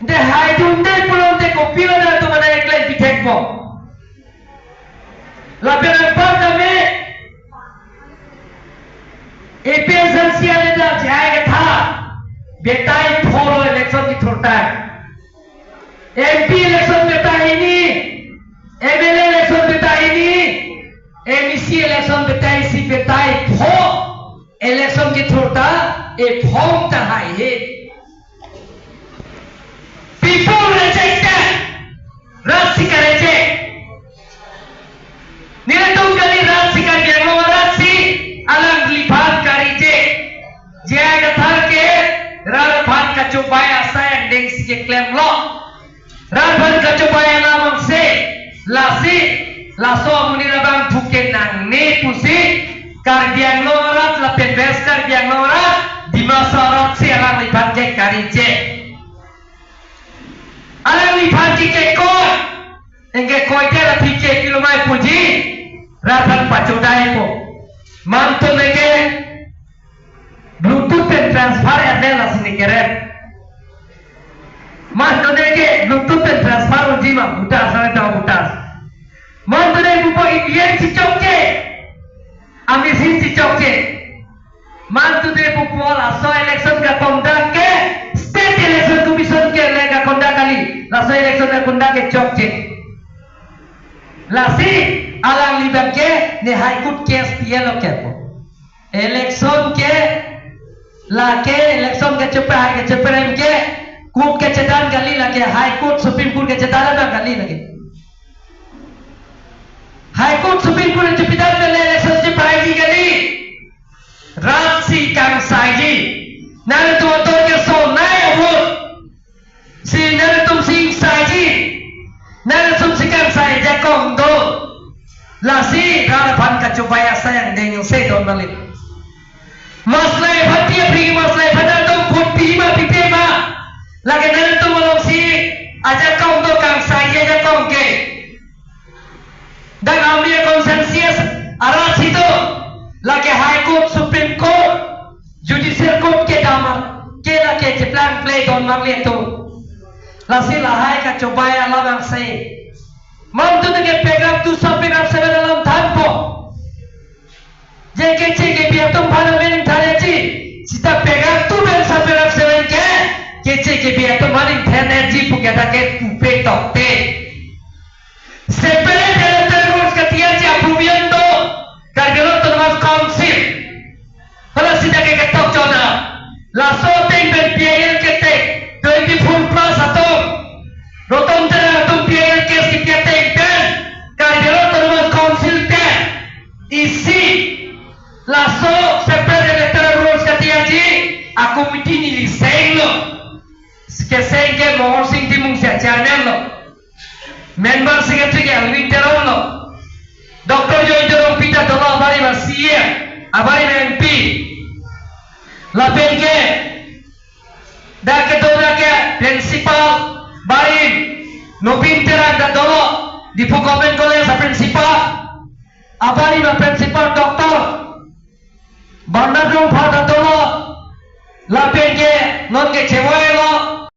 de hai dunde pulon de kopila na tu mana eklen pitekbo la pera kami एपीएसएलसीआर ने जाएगा था बेटा ही फॉलो इलेक्शन की थोड़ा एमपी इलेक्शन बेटा ही नहीं एमएलए इलेक्शन बेटा ही नहीं एमईसी इलेक्शन बेटा इसी बेटा ही फो इलेक्शन की थोड़ा एक फॉर्म तहाई है people rejected rasika reject nilatung kali rasika gemo rasi alam lipat kari je jaga thar ke ralphan ka chupaya sayang deng si claim lo ralphan ka chupaya namang se lasi laso muni rabang buken nang ne pusi kardiang norat la penves kardiang norat di masa rat si alam lipat ke kari je alam lipat ke koi engke koi ke la pike kilomai puji ralphan pachudai po mantu leke bluetooth pen transfer adela sini keren mantu leke bluetooth pen transfer uji ma butas sana tahu butas mantu leke bupo Indian cicok ke amisin cicok ke mantu leke bupo laso election ka kondak ke state election commission ke lega kondak kali laso election ka kondak ke cok ke lasi alang libang ke ne high court case pielo ke po election ke la ke election ke ceprem ke court ke cetan gali lage high court supreme court ke cetan na gali lage high court supreme court cepitan ke election ke praiji gali rasi kang saiji nan tu to ke so nai vote si nan tum sing saiji nan tum sikang sai jakong do lasi ralphan ka chupaya sayang deng se don balik maslai bhatia pri maslai bhada to phutti ma pipe ma lage nan to molong si aja kong do kang sai ja kong ke dan amria consensus arasi to lage high court supreme court judicial court ke damar ke la ke plan play don marle to lasi lahai ka chupaya labang se mantu ke paragraph 2 paragraph 7 dalam tanpo jeke jeke biar tum pada mening tharechi sita paragraph 2 dan paragraph 7 ke kece ke biar tum maning energy pugata ke pupe tokte separate electoral rules ka tiya ja approviendo kargelo tumas council hala sita ke ketok chona laso teng ben PIL ke te 24 plus atom rotom tera atom PIL ke sikya te isi laso seperti electoral rules katiaji aku miti ni liseng lo sekeseng ke mohon sing timung siacanen lo member secretary ke Alvin Teron lo Dr. Joy Jorong Pita Dola abari masia abari MP lapen ke dak ke dola ke principal barin Nobin Teran da dolo di Pukomen College sa principal abari ma principal doktor bandadong phata dolo lapen ke non ke chewai lo